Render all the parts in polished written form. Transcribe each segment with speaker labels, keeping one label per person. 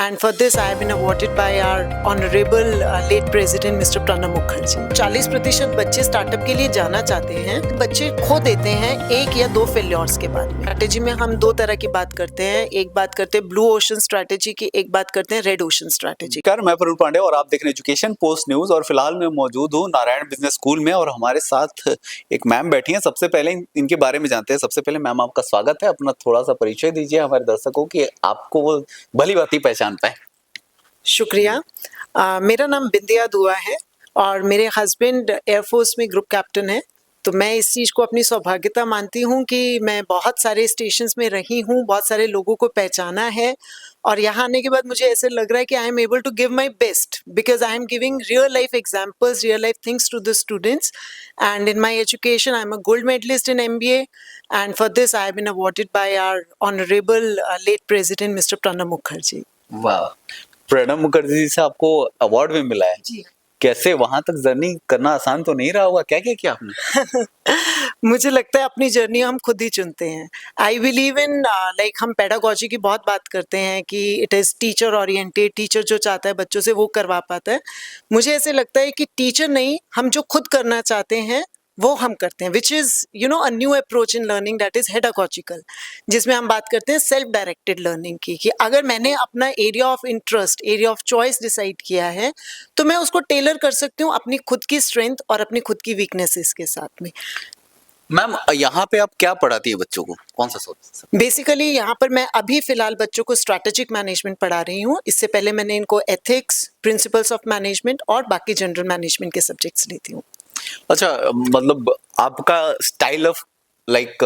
Speaker 1: and for this I have been awarded by our honorable late president Mr. Pranab Mukherjee। 40% बच्चे startup के लिए जाना चाहते हैं, बच्चे खो देते हैं एक या दो फेल्योर्स के बाद में। स्ट्रैटेजी में हम दो तरह की बात करते हैं, एक बात करते हैं ब्लू ओशन स्ट्रैटेजी की, एक बात करते हैं रेड ओशन स्ट्रैटेजी।
Speaker 2: मैं परुण पांडे और आप देख रहे हैं एजुकेशन पोस्ट न्यूज और फिलहाल मैं मौजूद हूँ नारायण बिजनेस स्कूल में और हमारे साथ एक मैम बैठी हैं। सबसे पहले इनके बारे में जानते हैं। सबसे पहले मैम आपका स्वागत है, अपना थोड़ा सा परिचय दीजिए हमारे दर्शकों की, आपको वो भली भांति पहचान पाए।
Speaker 1: शुक्रिया। मेरा नाम बिंदिया दुआ है और मेरे हस्बैंड एयरफोर्स में ग्रुप कैप्टन है। तो मैं इस चीज़ को अपनी सौभाग्यता मानती हूँ कि मैं बहुत सारे स्टेशंस में रही हूँ, बहुत सारे लोगों को पहचाना है और यहाँ आने के बाद मुझे ऐसे लग रहा है कि I am able to give my best because I am giving real life examples, real life things to the students and in my education I am a gold medallist in MBA and for this I have been awarded by our honourable late president mister Pranab Mukherjee.
Speaker 2: वाह, प्रणब मुखर्जी से आपको award भी मिला है
Speaker 1: जी।
Speaker 2: कैसे वहां तक journey करना आसान तो नहीं रहा होगा, क्या क्या किया आपने?
Speaker 1: मुझे लगता है अपनी जर्नी हम खुद ही चुनते हैं। आई बिलीव इन लाइक हम पेडागोजी की बहुत बात करते हैं कि it is teacher oriented, teacher जो चाहता है बच्चों से वो करवा पाता है। मुझे ऐसे लगता है कि टीचर नहीं, हम जो खुद करना चाहते हैं वो हम करते हैं, which is a new approach in learning that is heutagogical, जिसमें हम बात करते हैं सेल्फ डायरेक्टेड लर्निंग की कि अगर मैंने अपना area of interest, area of choice decide किया है तो मैं उसको टेलर कर सकती हूँ अपनी खुद की स्ट्रेंथ और अपनी खुद की वीकनेसेस के साथ में।
Speaker 2: मैम यहाँ पे आप क्या पढ़ाती है बच्चों को, कौन सा सब्जेक्ट?
Speaker 1: बेसिकली यहाँ पर मैं अभी फिलहाल बच्चों को स्ट्रैटेजिक मैनेजमेंट पढ़ा रही हूँ। इससे पहले मैंने इनको एथिक्स, प्रिंसिपल्स ऑफ मैनेजमेंट और बाकी जनरल मैनेजमेंट के सब्जेक्ट्स लेती हूँ।
Speaker 2: अच्छा, मतलब आपका style of like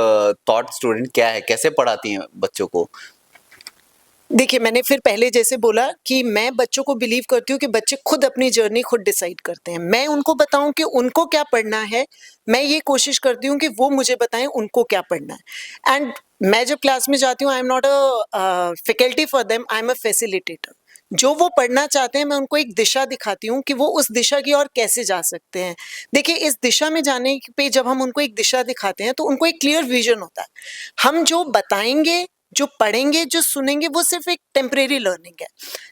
Speaker 2: thought student क्या है, कैसे पढ़ाती हैं बच्चों को?
Speaker 1: देखिए, मैंने फिर पहले जैसे बोला कि मैं बच्चों को बिलीव करती हूँ कि बच्चे खुद अपनी जर्नी खुद डिसाइड करते हैं। मैं उनको बताऊँ कि उनको क्या पढ़ना है, मैं ये कोशिश करती हूँ कि वो मुझे बताएं उनको क्या पढ़ना है। एंड मैं जब क्लास में जाती हूँ, I am not a faculty for them, I am a facilitator. जो वो पढ़ना चाहते हैं मैं उनको एक दिशा दिखाती हूँ कि वो उस दिशा की ओर कैसे जा सकते हैं। देखिए, इस दिशा में जाने पे जब हम उनको एक दिशा दिखाते हैं तो उनको एक क्लियर विजन होता है। हम जो बताएंगे, जो पढ़ेंगे, जो सुनेंगे वो सिर्फ एक टेम्परेरी लर्निंग है।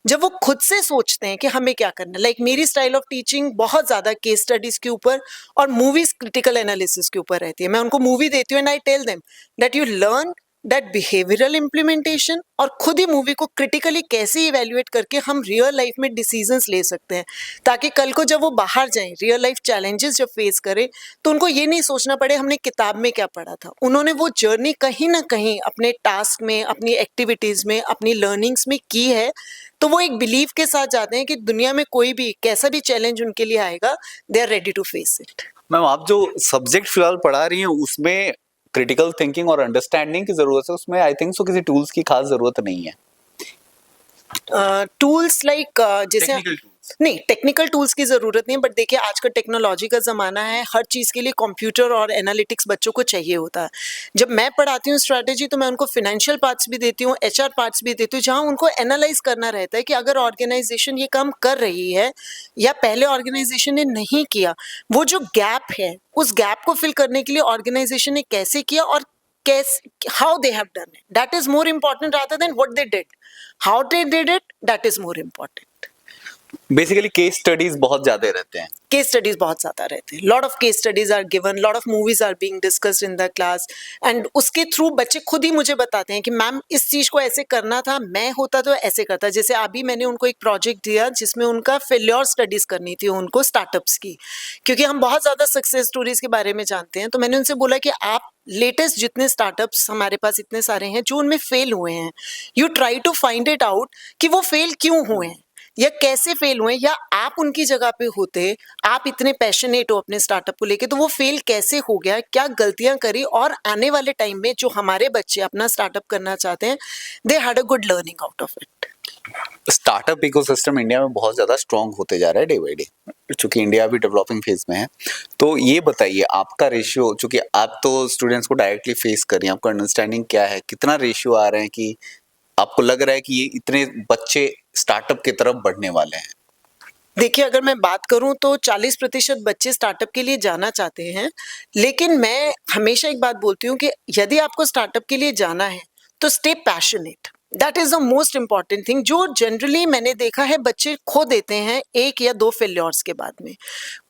Speaker 1: जब वो खुद से सोचते हैं कि हमें क्या करना है, लाइक मेरी स्टाइल ऑफ टीचिंग बहुत ज़्यादा केस स्टडीज़ के ऊपर और मूवीज़ क्रिटिकल एनालिसिस के ऊपर रहती है। मैं उनको मूवी देती हूँ and I tell them that you learn that behavioural implementation और खुद ही मूवी को क्रिटिकली कैसे इवेल्युएट करके हम रियल लाइफ में डिसीजंस ले सकते हैं, ताकि कल को जब वो बाहर जाएं, रियल लाइफ चैलेंजेस जब फेस करें तो उनको ये नहीं सोचना पड़े हमने किताब में क्या पढ़ा था। उन्होंने वो जर्नी कहीं ना कहीं अपने टास्क में, अपनी एक्टिविटीज़ में, अपनी लर्निंग्स में की है, तो वो एक बिलीव के साथ जाते हैं कि दुनिया में कोई भी कैसा भी चैलेंज उनके लिए आएगा, they are ready to face it.
Speaker 2: Ma'am, आप जो सब्जेक्ट फिलहाल पढ़ा रही हैं उसमें क्रिटिकल थिंकिंग और अंडरस्टैंडिंग की जरूरत है, उसमें आई थिंक सो किसी टूल्स की खास जरूरत नहीं है।
Speaker 1: टूल्स लाइक जैसे
Speaker 2: Technical tools.
Speaker 1: नहीं, टेक्निकल टूल्स की ज़रूरत नहीं, बट देखिए आज का टेक्नोलॉजी का ज़माना है, हर चीज़ के लिए कंप्यूटर और एनालिटिक्स बच्चों को चाहिए होता है। जब मैं पढ़ाती हूँ स्ट्रैटेजी तो मैं उनको फिनेंशियल पार्ट्स भी देती हूँ, HR पार्ट्स भी देती हूँ, जहाँ उनको एनालाइज करना रहता है कि अगर ऑर्गेनाइजेशन ये काम कर रही है या पहले ऑर्गेनाइजेशन ने नहीं किया, वो जो गैप है उस गैप को फिल करने के लिए ऑर्गेनाइजेशन ने कैसे किया और how they have done it. That is more important rather than what they did. How they did it, that is more important.
Speaker 2: Basically case studies बहुत ज्यादा रहते हैं।
Speaker 1: केस स्टडीज बहुत ज़्यादा रहते हैं, lot of case studies are given, lot of movies are being discussed in the class and उसके through बच्चे खुद ही मुझे बताते हैं कि मैम इस चीज़ को ऐसे करना था, मैं होता तो ऐसे करता। जैसे अभी मैंने उनको एक प्रोजेक्ट दिया जिसमें उनका फेल्योर स्टडीज करनी थी उनको स्टार्टअप्स की, क्योंकि हम बहुत ज़्यादा सक्सेस स्टोरीज के बारे में जानते हैं। तो मैंने उनसे बोला कि आप लेटेस्ट जितने स्टार्टअप्स हमारे पास इतने सारे हैं जो उनमें फेल हुए हैं, you try to find it out कि वो फेल क्यों हुए हैं या कैसे फेल हुए, या आप उनकी जगह पे होते, आप इतने पैशनेट हो अपने स्टार्टअप को लेके, तो वो फेल कैसे हो गया, क्या गलतियां करी, और आने वाले टाइम में जो हमारे बच्चे अपना स्टार्टअप करना चाहते हैं, they had a good learning out of it.
Speaker 2: Startup ecosystem India में बहुत ज्यादा स्ट्रांग होते जा रहा है डे बाई डे, चूंकि इंडिया भी डेवलपिंग फेज में है। तो ये बताइए आपका रेशियो, चूंकि आप तो स्टूडेंट्स को डायरेक्टली फेस कर रही हैं, आपका अंडरस्टैंडिंग क्या है, कितना रेशियो आ रहे हैं कि आपको लग रहा है कि ये इतने बच्चे स्टार्टअप की तरफ बढ़ने वाले हैं?
Speaker 1: देखिए, अगर मैं बात करूं तो 40% बच्चे स्टार्टअप के लिए जाना चाहते हैं, लेकिन मैं हमेशा एक बात बोलती हूँ कि यदि आपको स्टार्टअप के लिए जाना है तो stay passionate. That is the most important thing जो जनरली मैंने देखा है बच्चे खो देते हैं 1 या 2 फेल्योर्स के बाद में।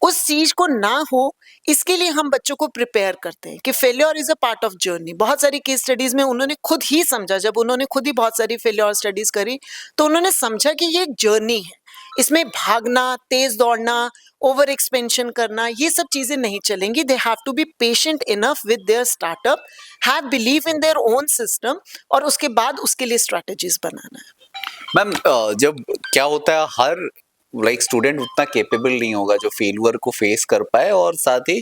Speaker 1: उस चीज को ना हो इसके लिए हम बच्चों को प्रिपेयर करते हैं कि failure is a part of journey. बहुत सारी केस स्टडीज में उन्होंने खुद ही समझा, जब उन्होंने खुद ही बहुत सारी फेल्योर स्टडीज करी तो उन्होंने समझा कि ये एक जर्नी है, इसमें भागना, तेज दौड़ना, ओवर एक्सपेंशन करना, ये सब चीजें नहीं चलेंगी। They have to be patient enough with their startup, have believe in their own system और उसके बाद उसके लिए स्ट्रैटेजीज बनाना है।
Speaker 2: मैम जब क्या होता है हर स्टूडेंट उतना केपेबल नहीं होगा जो फेलियर को फेस कर पाए और साथ ही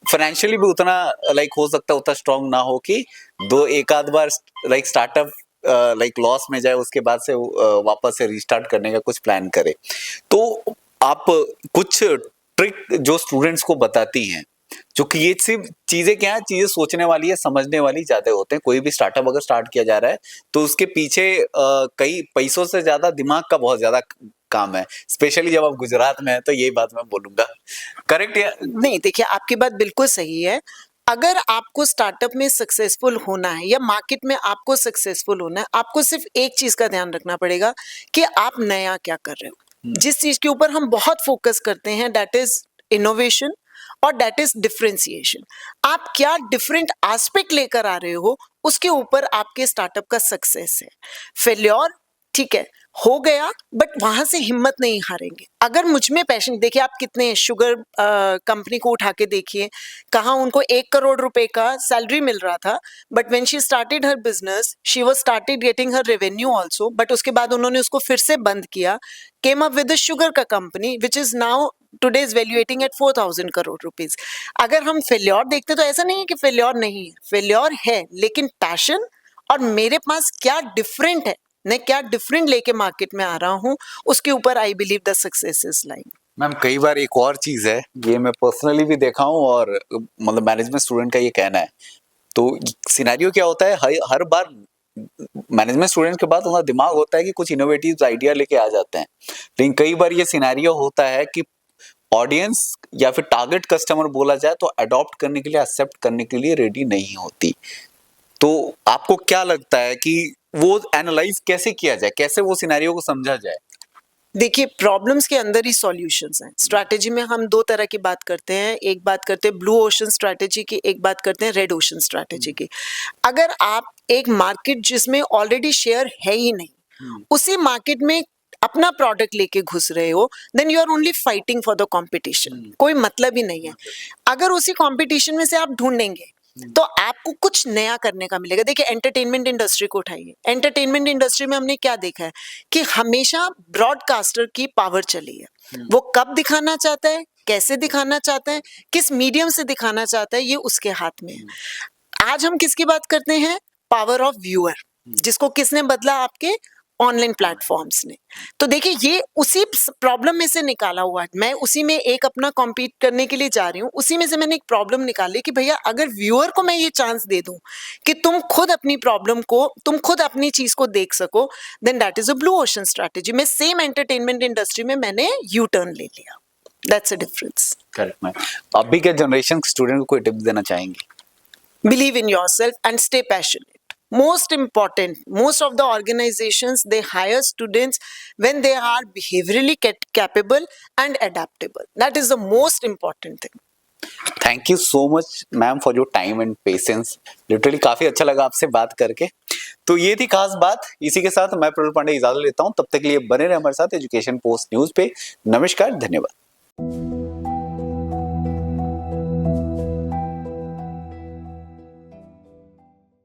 Speaker 2: फाइनेंशियली भी उतना हो सकता है उतना स्ट्रांग ना हो कि दो एक आध बार स्टार्टअप लॉस में जाए उसके बाद से वापस से रीस्टार्ट करने का कुछ प्लान करे। तो आप कुछ ट्रिक जो स्टूडेंट्स को बताती हैं जो कि ये सिर्फ चीजें क्या है, चीजें सोचने वाली है, समझने वाली ज्यादा होते हैं। कोई भी स्टार्टअप अगर स्टार्ट किया जा रहा है तो उसके पीछे कई पैसों से ज्यादा दिमाग का बहुत ज्यादा काम है, स्पेशली जब आप गुजरात में है तो यही बात मैं बोलूंगा। करेक्ट या
Speaker 1: नहीं, देखिए आपकी बात बिल्कुल सही है। अगर आपको स्टार्टअप में सक्सेसफुल होना है या मार्केट में आपको सक्सेसफुल होना है, आपको सिर्फ एक चीज का ध्यान रखना पड़ेगा कि आप नया क्या कर रहे हो। जिस चीज के ऊपर हम बहुत फोकस करते हैं दैट इज इनोवेशन और दैट इज डिफरेंशिएशन। आप क्या डिफरेंट एस्पेक्ट लेकर आ रहे हो उसके ऊपर आपके स्टार्टअप का सक्सेस है। फेल्योर ठीक है हो गया बट वहां से हिम्मत नहीं हारेंगे। अगर मुझ में पैशन, देखिए आप कितने शुगर कंपनी को उठा के देखिए, कहाँ उनको 1 करोड़ रुपए का सैलरी मिल रहा था but when she started her business she was started getting her revenue also, but उसके बाद उन्होंने उसको फिर से बंद किया, came up with the sugar का company which is now today is valuating at 4,000 crore rupees. अगर हम फेल्योर देखते तो ऐसा नहीं है कि फेल्योर नहीं है, फेल्योर है, लेकिन पैशन और मेरे पास क्या डिफरेंट है, मैं क्या डिफरेंट लेके मार्केट में आ रहा हूँ, उसके ऊपर I believe the success is lying.
Speaker 2: Ma'am कई बार एक और चीज है, ये मैं पर्सनली भी देखा हूँ और मतलब मैनेजमेंट स्टूडेंट का ये कहना है। तो सिनेरियो क्या होता है, हर बार मैनेजमेंट स्टूडेंट के पास उनका दिमाग होता है कि कुछ इनोवेटिव आइडिया लेके आ जाते हैं, लेकिन कई बार ये सिनेरियो होता है कि ऑडियंस या फिर टारगेट कस्टमर बोला जाए तो अडॉप्ट करने के लिए, एक्सेप्ट करने के लिए रेडी नहीं होती। तो आपको क्या लगता है कि वो एनालाइज कैसे किया जाए, कैसे वो सिनेरियो को समझा जाए?
Speaker 1: देखिए प्रॉब्लम्स के अंदर ही सॉल्यूशंस हैं। स्ट्रैटेजी में हम 2 तरह की बात करते हैं, एक बात करते हैं ब्लू ओशन स्ट्रैटेजी की, एक बात करते हैं रेड ओशन स्ट्रैटेजी की। अगर आप एक मार्केट जिसमें ऑलरेडी शेयर है ही नहीं उसी मार्केट में अपना प्रोडक्ट लेके घुस रहे हो then you are only fighting for the competition, कोई मतलब ही नहीं है। अगर उसी कंपटीशन में से आप ढूंढेंगे तो आपको कुछ नया करने का मिलेगा। देखिए एंटरटेनमेंट इंडस्ट्री को उठाइए, एंटरटेनमेंट इंडस्ट्री में हमने क्या देखा है कि हमेशा ब्रॉडकास्टर की पावर चली है। वो कब दिखाना चाहता है, कैसे दिखाना चाहता है, किस मीडियम से दिखाना चाहता है, ये उसके हाथ में है। आज हम किसकी बात करते हैं, पावर ऑफ व्यूअर, जिसको किसने बदला, आपके ऑनलाइन प्लेटफॉर्म्स ने। तो देखिए ये उसी प्रॉब्लम में से निकाला हुआ है। मैं उसी में एक अपना कॉम्पीट करने के लिए जा रही हूँ, उसी में से मैंने एक प्रॉब्लम निकाली कि भैया अगर व्यूअर को मैं ये चांस दे दूं कि तुम खुद अपनी प्रॉब्लम को, तुम खुद अपनी चीज को देख सको, then that is a blue ocean strategy. मैं सेम एंटरटेनमेंट इंडस्ट्री में मैंने यू टर्न ले लिया। That's a difference.
Speaker 2: Correct ma'am. अभी के जनरेशन स्टूडेंट को कोई टिप्स देना चाहेंगे?
Speaker 1: Believe in yourself and stay passionate. Most important, most of the organizations they hire students when they are behaviorally capable and adaptable. That is the most important thing.
Speaker 2: Thank you so much ma'am for your time and patience. Literally काफी अच्छा लगा आपसे बात करके। तो ये थी खास बात। इसी के साथ मैं प्रफुल्ल पांडे इजाजत लेता हूँ, तब तक के लिए बने रहे हमारे साथ एजुकेशन पोस्ट न्यूज पे। नमस्कार, धन्यवाद।